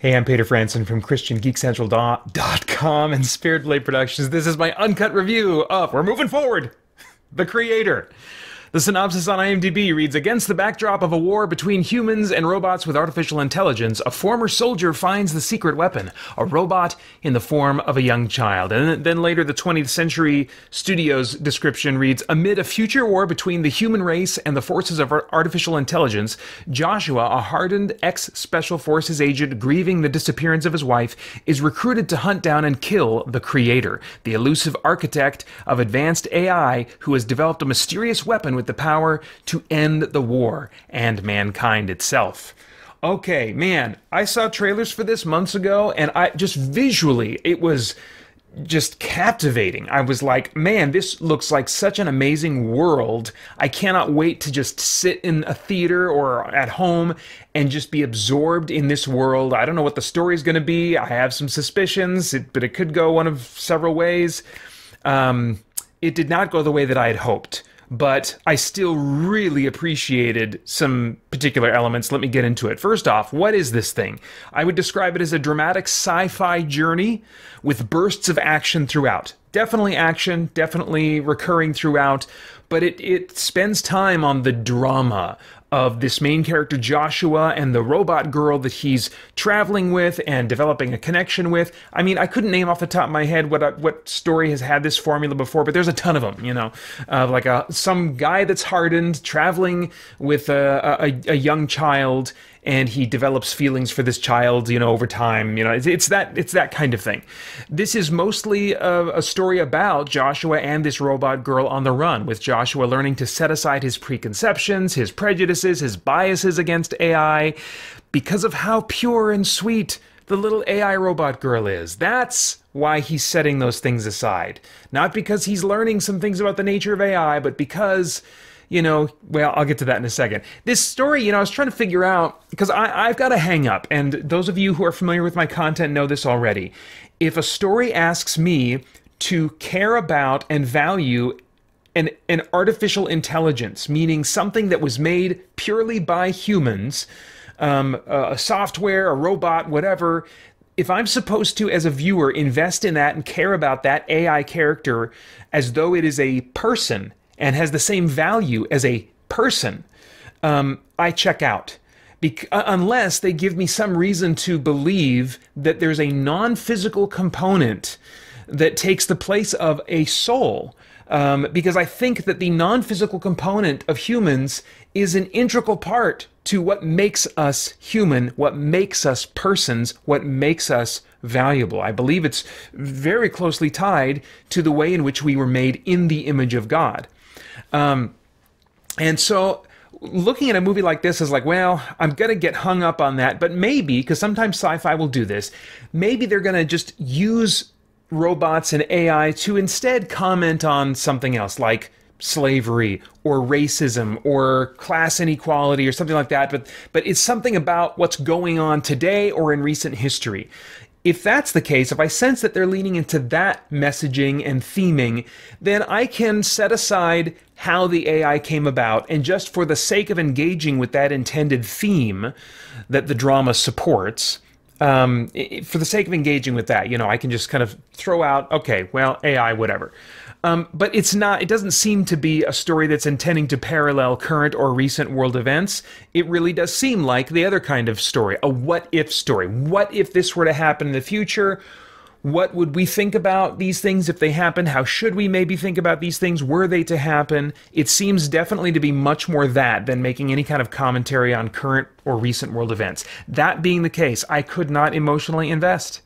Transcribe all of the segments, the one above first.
Hey, I'm Paeter from christiangeekcentral.com and Spirit Blade Productions. This is my uncut review of We're Moving Forward, The Creator. The synopsis on IMDb reads, against the backdrop of a war between humans and robots with artificial intelligence, a former soldier finds the secret weapon, a robot in the form of a young child. And then later, the 20th Century Studios description reads, amid a future war between the human race and the forces of artificial intelligence, Joshua, a hardened ex-Special Forces agent grieving the disappearance of his wife, is recruited to hunt down and kill the Creator, the elusive architect of advanced AI who has developed a mysterious weapon with the power to end the war and mankind itself. Okay, man, I saw trailers for this months ago, and I just visually, it was just captivating. I was like, man, this looks like such an amazing world. I cannot wait to just sit in a theater or at home and just be absorbed in this world. I don't know what the story is going to be. I have some suspicions, but it could go one of several ways. It did not go the way that I had hoped, but I still really appreciated some particular elements. Let me get into it. First off, what is this thing? I would describe it as a dramatic sci-fi journey with bursts of action throughout. Definitely action, definitely recurring throughout, but it spends time on the drama of this main character Joshua and the robot girl that he's traveling with and developing a connection with. I mean, I couldn't name off the top of my head what story has had this formula before, but there's a ton of them, you know, like some guy that's hardened traveling with a young child, and he develops feelings for this child, you know, over time. You know, it's that kind of thing. This is mostly a story about Joshua and this robot girl on the run, with Joshua learning to set aside his preconceptions, his prejudices, his biases against AI, because of how pure and sweet the little AI robot girl is. That's why he's setting those things aside. Not because he's learning some things about the nature of AI, but because, you know, well, I'll get to that in a second. This story, you know, I was trying to figure out, because I've got a hang up, and those of you who are familiar with my content know this already. If a story asks me to care about and value an artificial intelligence, meaning something that was made purely by humans, a software, a robot, whatever, if I'm supposed to, as a viewer, invest in that and care about that AI character as though it is a person and has the same value as a person, I check out. Unless they give me some reason to believe that there's a non-physical component that takes the place of a soul. Because I think that the non-physical component of humans is an integral part to what makes us human, what makes us persons, what makes us valuable. I believe it's very closely tied to the way in which we were made in the image of God. And so looking at a movie like this is like, well, I'm going to get hung up on that, but maybe, because sometimes sci-fi will do this, maybe they're going to just use robots and AI to instead comment on something else, like slavery or racism or class inequality or something like that, but it's something about what's going on today or in recent history. If that's the case, if I sense that they're leaning into that messaging and theming, then I can set aside how the AI came about, and just for the sake of engaging with that intended theme that the drama supports, for the sake of engaging with that, you know, I can just kind of throw out, okay, well, AI, whatever. But it doesn't seem to be a story that's intending to parallel current or recent world events. It really does seem like the other kind of story, a what-if story. What if this were to happen in the future? What would we think about these things if they happened? How should we maybe think about these things were they to happen? It seems definitely to be much more that than making any kind of commentary on current or recent world events. That being the case, I could not emotionally invest.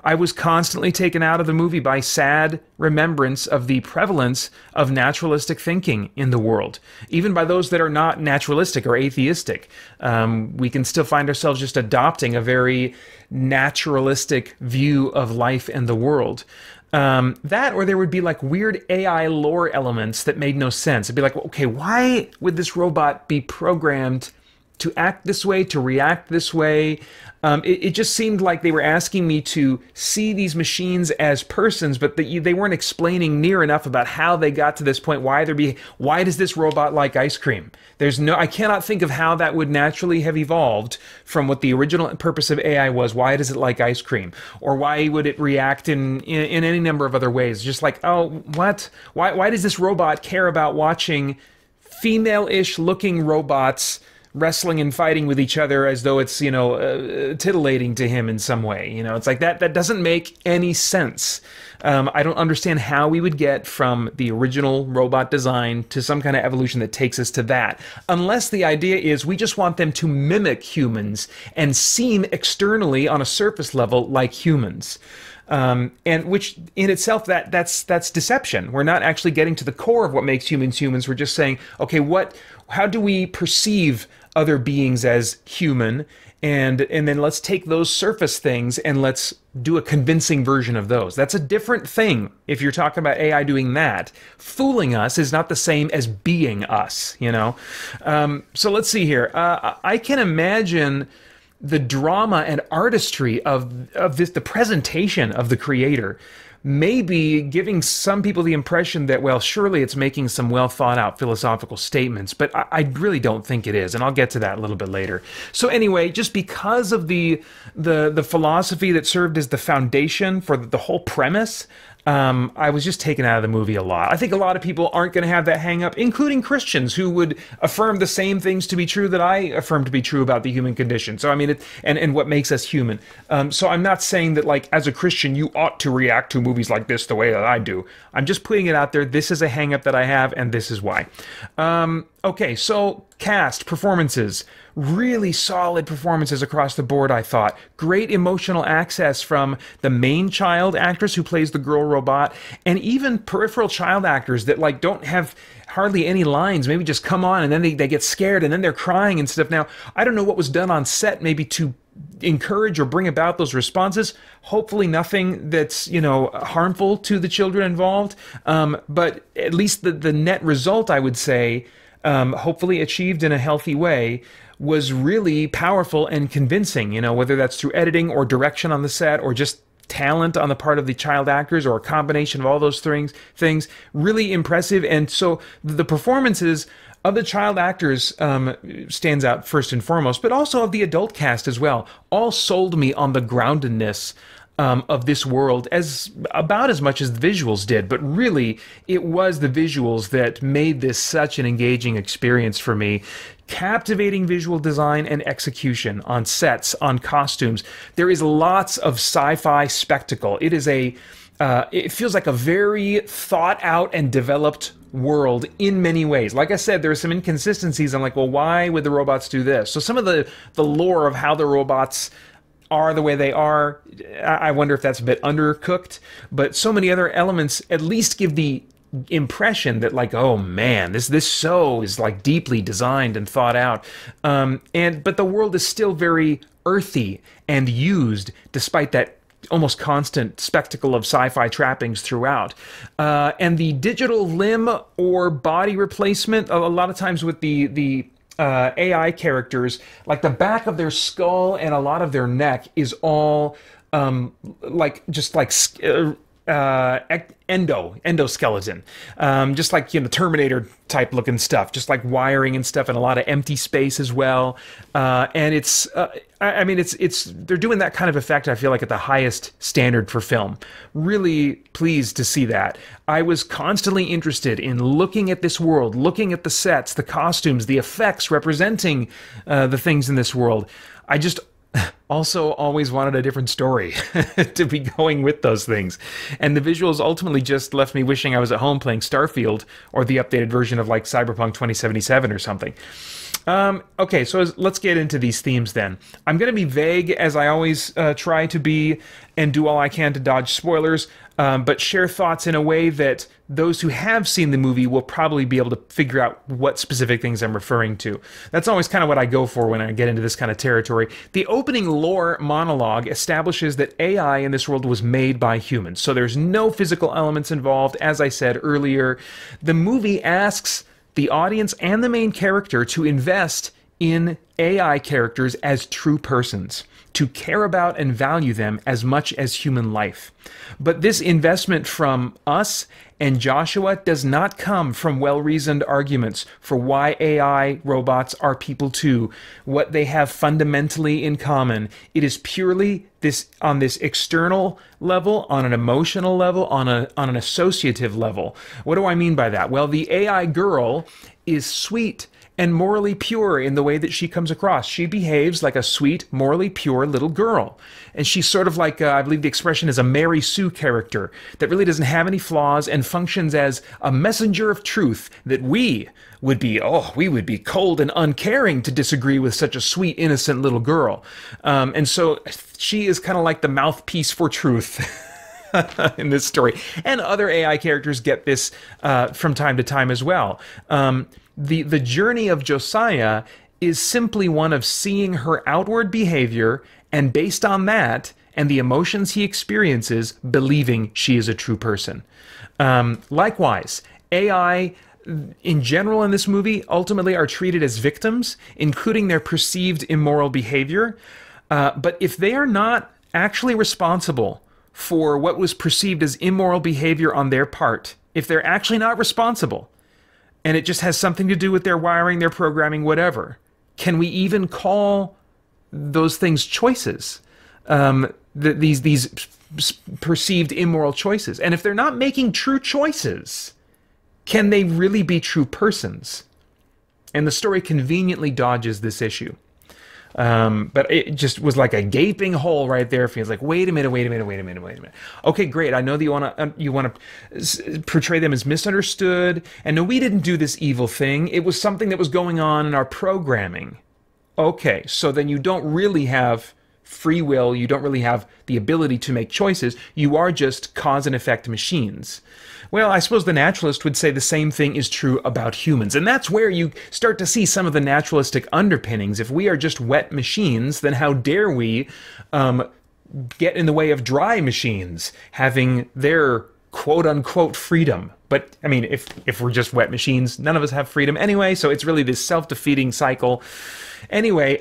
I was constantly taken out of the movie by sad remembrance of the prevalence of naturalistic thinking in the world. Even by those that are not naturalistic or atheistic, we can still find ourselves just adopting a very naturalistic view of life and the world. That, or there would be like weird AI lore elements that made no sense. It'd be like, okay, why would this robot be programmed to act this way, to react this way. It just seemed like they were asking me to see these machines as persons, but they weren't explaining near enough about how they got to this point. Why does this robot like ice cream? I cannot think of how that would naturally have evolved from what the original purpose of AI was. Why does it like ice cream? Or why would it react in any number of other ways? Just like, oh, what? Why does this robot care about watching female-ish looking robots wrestling and fighting with each other as though it's, titillating to him in some way? It's like that doesn't make any sense. I don't understand how we would get from the original robot design to some kind of evolution that takes us to that, unless the idea is we just want them to mimic humans and seem externally on a surface level like humans. And which in itself, that's deception. We're not actually getting to the core of what makes humans humans. We're just saying, okay, how do we perceive other beings as human? And then let's take those surface things and let's do a convincing version of those. That's a different thing if you're talking about AI doing that. Fooling us is not the same as being us, So let's see here. I can imagine the drama and artistry of the presentation of the creator maybe giving some people the impression that, well, surely it's making some well thought out philosophical statements, but I really don't think it is, and I'll get to that a little bit later. So anyway, just because of the philosophy that served as the foundation for the whole premise, I was just taken out of the movie a lot. I think a lot of people aren't going to have that hang up, including Christians who would affirm the same things to be true that I affirm to be true about the human condition. So I mean, and what makes us human. So I'm not saying that, like, as a Christian you ought to react to movies like this the way that I do. I'm just putting it out there. This is a hang up that I have, and this is why. Okay, so cast, performances. Really solid performances across the board, I thought. Great emotional access from the main child actress who plays the girl robot, and even peripheral child actors that, like, don't have hardly any lines, maybe just come on and then they get scared and then they're crying and stuff. Now, I don't know what was done on set maybe to encourage or bring about those responses. Hopefully nothing that's, harmful to the children involved. But at least the net result, I would say, hopefully achieved in a healthy way, was really powerful and convincing, whether that's through editing or direction on the set or just talent on the part of the child actors or a combination of all those things, really impressive. And so the performances of the child actors stands out first and foremost, but also of the adult cast as well. All sold me on the groundedness of this world about as much as the visuals did, but really it was the visuals that made this such an engaging experience for me. Captivating visual design and execution on sets, on costumes. There is lots of sci-fi spectacle. It feels like a very thought out and developed world in many ways. Like I said, there are some inconsistencies. I'm like, well, why would the robots do this? So some of the lore of how the robots are the way they are, I wonder if that's a bit undercooked, but so many other elements at least give the impression that, like, oh man, this show is like deeply designed and thought out, but the world is still very earthy and used despite that almost constant spectacle of sci-fi trappings throughout. And the digital limb or body replacement, a lot of times with the AI characters, like the back of their skull and a lot of their neck is all endoskeleton, just like, Terminator type looking stuff, just like wiring and stuff, and a lot of empty space as well. And it's they're doing that kind of effect, I feel like, at the highest standard for film. Really pleased to see that. I was constantly interested in looking at this world, looking at the sets, the costumes, the effects representing the things in this world. I just also always wanted a different story to be going with those things. And the visuals ultimately just left me wishing I was at home playing Starfield or the updated version of, like, Cyberpunk 2077 or something. Okay, so let's get into these themes then. I'm going to be vague, as I always try to be, and do all I can to dodge spoilers, but share thoughts in a way that those who have seen the movie will probably be able to figure out what specific things I'm referring to. That's always kind of what I go for when I get into this kind of territory. The opening lore monologue establishes that AI in this world was made by humans, so there's no physical elements involved, as I said earlier. The movie asks the audience and the main character to invest in AI characters as true persons, to care about and value them as much as human life. But this investment from us and Joshua does not come from well-reasoned arguments for why AI robots are people too, what they have fundamentally in common. It is purely on this external level, on an emotional level, on an associative level. What do I mean by that? Well, the AI girl is sweet and morally pure in the way that she comes across. She behaves like a sweet, morally pure little girl. And she's sort of like, I believe the expression is a Mary Sue character that really doesn't have any flaws and functions as a messenger of truth that we would be cold and uncaring to disagree with such a sweet, innocent little girl. And so she is kind of like the mouthpiece for truth in this story. And other AI characters get this from time to time as well. The journey of Josiah is simply one of seeing her outward behavior, and based on that and the emotions he experiences, believing she is a true person. Likewise, AI in general in this movie ultimately are treated as victims, including their perceived immoral behavior. But if they are not actually responsible for what was perceived as immoral behavior on their part, if they're actually not responsible, and it just has something to do with their wiring, their programming, whatever, can we even call those things choices? These perceived immoral choices. And if they're not making true choices, can they really be true persons? And the story conveniently dodges this issue. But it just was like a gaping hole right there. Feels like, wait a minute. Okay, great. I know that you want to portray them as misunderstood. And no, we didn't do this evil thing. It was something that was going on in our programming. Okay, so then you don't really have free will. You don't really have the ability to make choices. You are just cause and effect machines. Well, I suppose the naturalist would say the same thing is true about humans. And that's where you start to see some of the naturalistic underpinnings. If we are just wet machines, then how dare we get in the way of dry machines having their quote-unquote freedom? But, I mean, if we're just wet machines, none of us have freedom anyway, so it's really this self-defeating cycle. Anyway,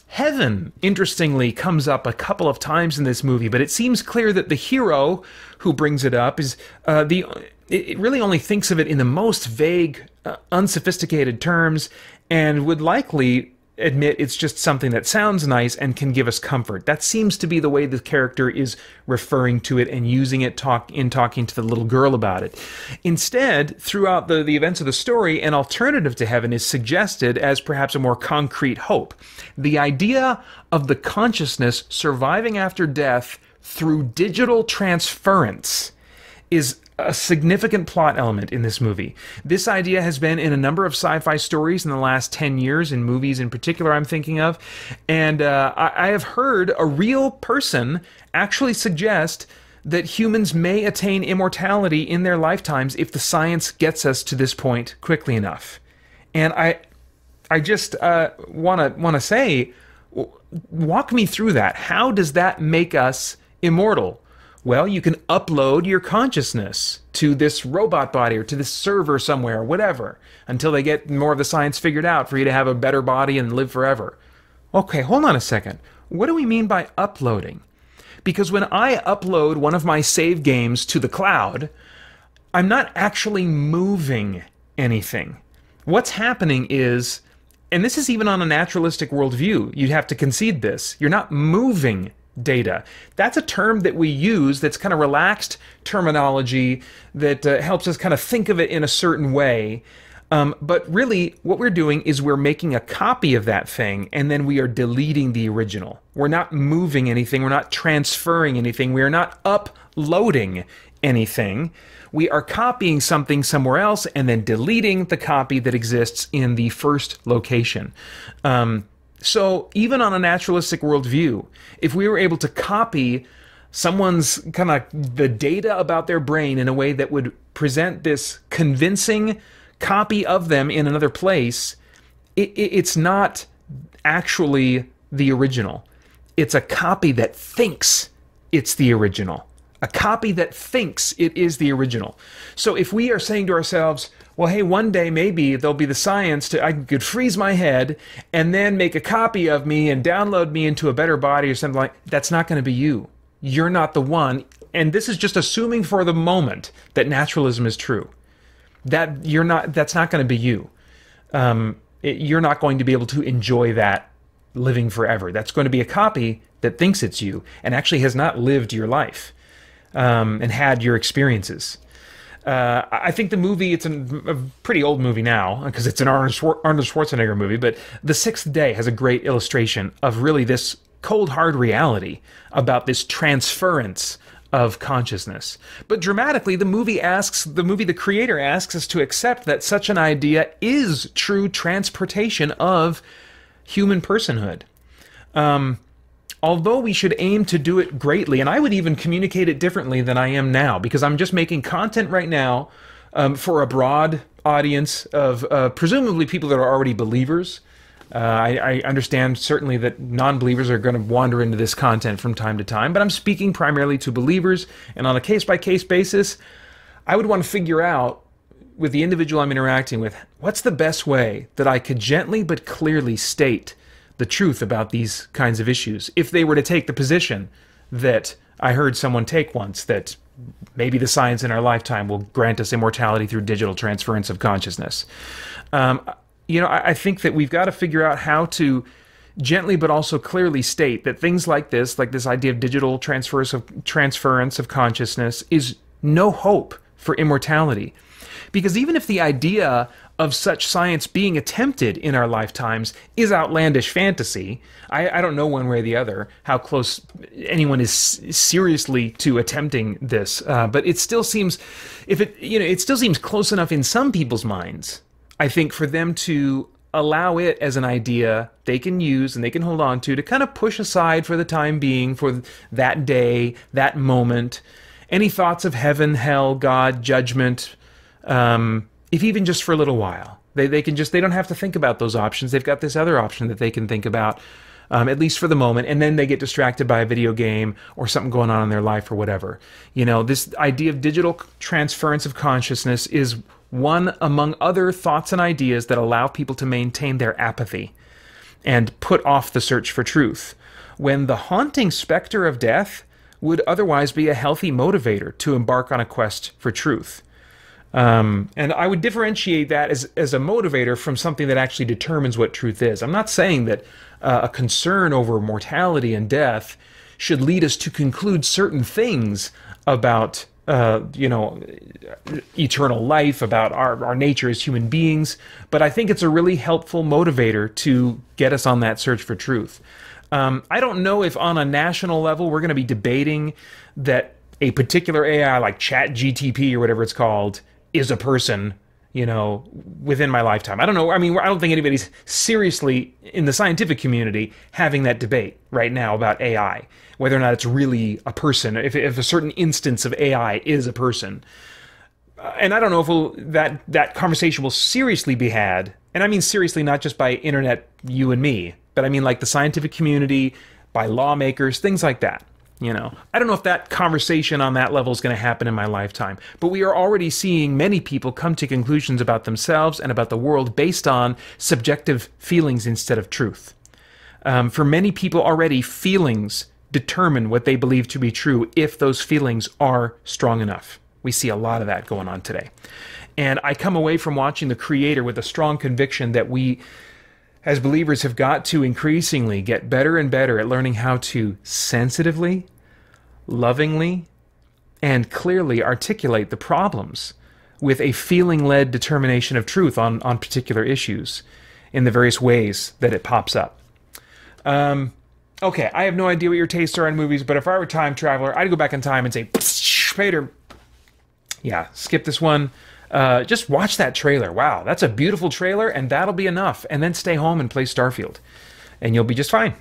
heaven, interestingly, comes up a couple of times in this movie, but it seems clear that the hero who brings it up is it really only thinks of it in the most vague, unsophisticated terms, and would likely admit it's just something that sounds nice and can give us comfort. That seems to be the way the character is referring to it and using it in talking to the little girl about it. Instead, throughout the events of the story, an alternative to heaven is suggested as perhaps a more concrete hope. The idea of the consciousness surviving after death through digital transference is a significant plot element in this movie. This idea has been in a number of sci-fi stories in the last 10 years, in movies in particular I'm thinking of, and I have heard a real person actually suggest that humans may attain immortality in their lifetimes if the science gets us to this point quickly enough. And I just want to say, walk me through that. How does that make us immortal? Well, you can upload your consciousness to this robot body or to this server somewhere, whatever, until they get more of the science figured out for you to have a better body and live forever. Okay, hold on a second. What do we mean by uploading? Because when I upload one of my save games to the cloud, I'm not actually moving anything. What's happening is, and this is even on a naturalistic worldview, you'd have to concede this, you're not moving data. That's a term that we use that's kind of relaxed terminology that helps us kind of think of it in a certain way. But really, what we're doing is we're making a copy of that thing, and then we are deleting the original. We're not moving anything. We're not transferring anything. We are not uploading anything. We are copying something somewhere else and then deleting the copy that exists in the first location. So even on a naturalistic worldview, if we were able to copy someone's kind of the data about their brain in a way that would present this convincing copy of them in another place, it's not actually the original. It's a copy that thinks it's the original. A copy that thinks it is the original. So if we are saying to ourselves, well, hey, one day maybe there'll be the science I could freeze my head and then make a copy of me and download me into a better body or something like that. That's not going to be you. You're not the one. And this is just assuming for the moment that naturalism is true. That you're not. That's not going to be you. You're not going to be able to enjoy that living forever. That's going to be a copy that thinks it's you and actually has not lived your life and had your experiences. I think the movie, it's a pretty old movie now because it's an Arnold Schwarzenegger movie, but The Sixth Day has a great illustration of really this cold, hard reality about this transference of consciousness. But dramatically, the creator asks us to accept that such an idea is true transportation of human personhood. Although we should aim to do it greatly, and I would even communicate it differently than I am now, because I'm just making content right now for a broad audience of presumably people that are already believers. I understand certainly that non-believers are going to wander into this content from time to time, but I'm speaking primarily to believers, and on a case-by-case basis, I would want to figure out with the individual I'm interacting with, what's the best way that I could gently but clearly state the truth about these kinds of issues, if they were to take the position that I heard someone take once, that maybe the science in our lifetime will grant us immortality through digital transference of consciousness. I think that we've got to figure out how to gently but also clearly state that things like this idea of digital transference of consciousness, is no hope for immortality. Because even if the idea of such science being attempted in our lifetimes is outlandish fantasy, I don't know one way or the other how close anyone is seriously to attempting this, but it still seems, it still seems close enough in some people's minds, I think, for them to allow it as an idea they can use and they can hold on to kind of push aside for the time being, for that day, that moment, any thoughts of heaven, hell, God, judgment, if even just for a little while. They don't have to think about those options. They've got this other option that they can think about, at least for the moment, and then they get distracted by a video game or something going on in their life or whatever. This idea of digital transference of consciousness is one among other thoughts and ideas that allow people to maintain their apathy and put off the search for truth, when the haunting specter of death would otherwise be a healthy motivator to embark on a quest for truth. And I would differentiate that as a motivator from something that actually determines what truth is. I'm not saying that a concern over mortality and death should lead us to conclude certain things about eternal life, about our nature as human beings, but I think it's a really helpful motivator to get us on that search for truth. I don't know if on a national level we're going to be debating that a particular AI like ChatGTP or whatever it's called is a person, within my lifetime. I don't know. I mean, I don't think anybody's seriously in the scientific community having that debate right now about AI, whether or not it's really a person, if a certain instance of AI is a person. And I don't know if that conversation will seriously be had, and I mean seriously not just by internet you and me, but I mean like the scientific community, by lawmakers, things like that. I don't know if that conversation on that level is going to happen in my lifetime, but we are already seeing many people come to conclusions about themselves and about the world based on subjective feelings instead of truth. For many people already, feelings determine what they believe to be true if those feelings are strong enough. We see a lot of that going on today. And I come away from watching The Creator with a strong conviction that we, as believers, have got to increasingly get better and better at learning how to sensitively, lovingly, and clearly articulate the problems with a feeling-led determination of truth on particular issues in the various ways that it pops up. Okay, I have no idea what your tastes are in movies, but if I were a time traveler, I'd go back in time and say, Paeter, yeah, skip this one. Just watch that trailer. Wow, that's a beautiful trailer, and that'll be enough. And then stay home and play Starfield, and you'll be just fine.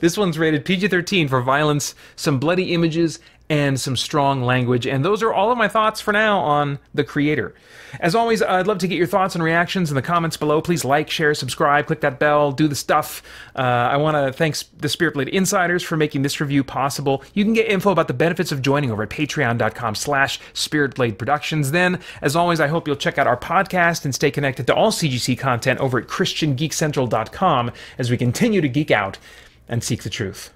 This one's rated PG-13 for violence, some bloody images, and some strong language. And those are all of my thoughts for now on The Creator. As always, I'd love to get your thoughts and reactions in the comments below. Please like, share, subscribe, click that bell, do the stuff. I want to thank the Spirit Blade Insiders for making this review possible. You can get info about the benefits of joining over at patreon.com/spiritbladeproductions. Then, as always, I hope you'll check out our podcast and stay connected to all CGC content over at christiangeekcentral.com as we continue to geek out and seek the truth.